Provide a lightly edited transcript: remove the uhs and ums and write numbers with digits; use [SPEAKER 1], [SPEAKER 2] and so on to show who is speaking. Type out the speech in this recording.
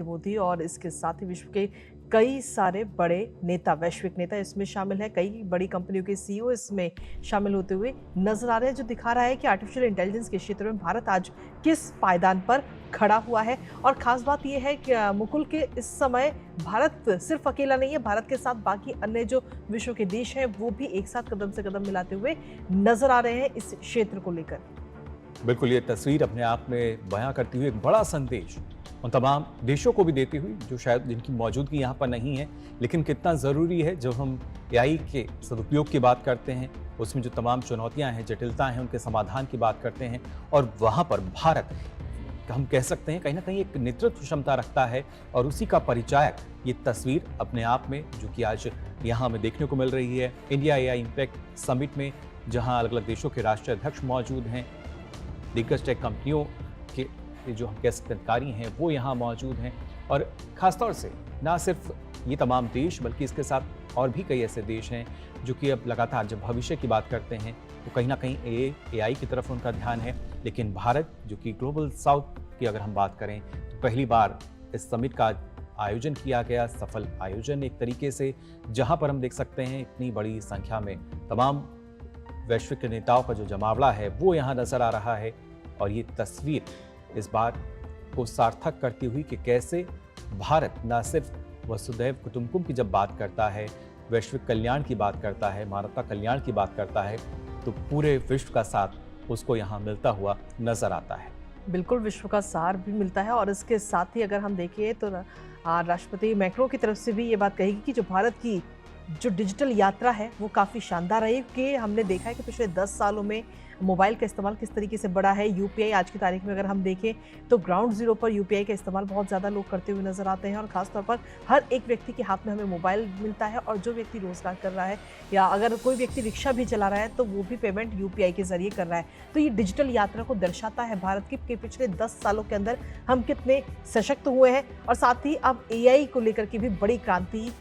[SPEAKER 1] नरेंद्र मोदी और इसके साथ ही विश्व के कई सारे बड़े नेता, वैश्विक नेता इसमें शामिल है। कई बड़ी कंपनियों के सीईओ इसमें शामिल होते हुए नजर आ रहे हैं, जो दिखा रहा है कि आर्टिफिशियल इंटेलिजेंस के क्षेत्र में भारत आज किस पायदान पर खड़ा हुआ है। और खास बात यह है कि मुकुल के इस समय भारत सिर्फ अकेला नहीं है, भारत के साथ बाकी अन्य जो विश्व के देश हैं वो भी एक साथ कदम से कदम मिलाते हुए नजर आ रहे हैं इस क्षेत्र को लेकर।
[SPEAKER 2] बिल्कुल, ये तस्वीर अपने आप में बयां करती हुई एक बड़ा संदेश उन तमाम देशों को भी देती हुई जो शायद जिनकी मौजूदगी यहाँ पर नहीं है, लेकिन कितना ज़रूरी है जब हम एआई के सदुपयोग की बात करते हैं, उसमें जो तमाम चुनौतियाँ हैं, जटिलताएं हैं, उनके समाधान की बात करते हैं। और वहाँ पर भारत, हम कह सकते हैं, कहीं ना कहीं एक नेतृत्व क्षमता रखता है और उसी का परिचायक ये तस्वीर अपने आप में, जो कि आज यहाँ हमें देखने को मिल रही है इंडिया एआई इम्पैक्ट समिट में, जहाँ अलग अलग देशों के राष्ट्रीय अध्यक्ष मौजूद हैं, दिग्गज टेक कंपनियों के जो हम कह सकते हैं अधिकारी हैं वो यहाँ मौजूद हैं। और ख़ासतौर से ना सिर्फ ये तमाम देश बल्कि इसके साथ और भी कई ऐसे देश हैं जो कि अब लगातार जब भविष्य की बात करते हैं तो कहीं ना कहीं एआई की तरफ उनका ध्यान है। लेकिन भारत, जो कि ग्लोबल साउथ की अगर हम बात करें तो पहली बार इस समिट का आयोजन किया गया, सफल आयोजन एक तरीके से, जहाँ पर हम देख सकते हैं इतनी बड़ी संख्या में तमाम वैश्विक नेताओं का जो जमावड़ा है वो यहाँ नजर आ रहा है। और ये तस्वीर इस बात को सार्थक करती हुई कि कैसे भारत न सिर्फ वसुधैव कुटुंबकम की जब बात करता है, वैश्विक कल्याण की बात करता है, मानवता कल्याण की बात करता है, तो पूरे विश्व का साथ उसको यहाँ मिलता हुआ नजर आता है।
[SPEAKER 1] बिल्कुल, विश्व का सार भी मिलता है। और इसके साथ ही अगर हम देखें तो राष्ट्रपति मैक्रो की तरफ से भी ये बात कहेगी कि जो भारत की जो डिजिटल यात्रा है वो काफ़ी शानदार रही, कि हमने देखा है कि पिछले 10 सालों में मोबाइल का इस्तेमाल किस तरीके से बढ़ा है। यूपीआई आज की तारीख में अगर हम देखें तो ग्राउंड जीरो पर यूपीआई का इस्तेमाल बहुत ज़्यादा लोग करते हुए नजर आते हैं। और ख़ासतौर पर हर एक व्यक्ति के हाथ में हमें मोबाइल मिलता है, और जो व्यक्ति रोजगार कर रहा है या अगर कोई व्यक्ति रिक्शा भी चला रहा है तो वो भी पेमेंट यूपीआई के जरिए कर रहा है। तो ये डिजिटल यात्रा को दर्शाता है भारत की कि पिछले 10 सालों के अंदर हम कितने सशक्त हुए हैं। और साथ ही अब एआई को लेकर के भी बड़ी क्रांति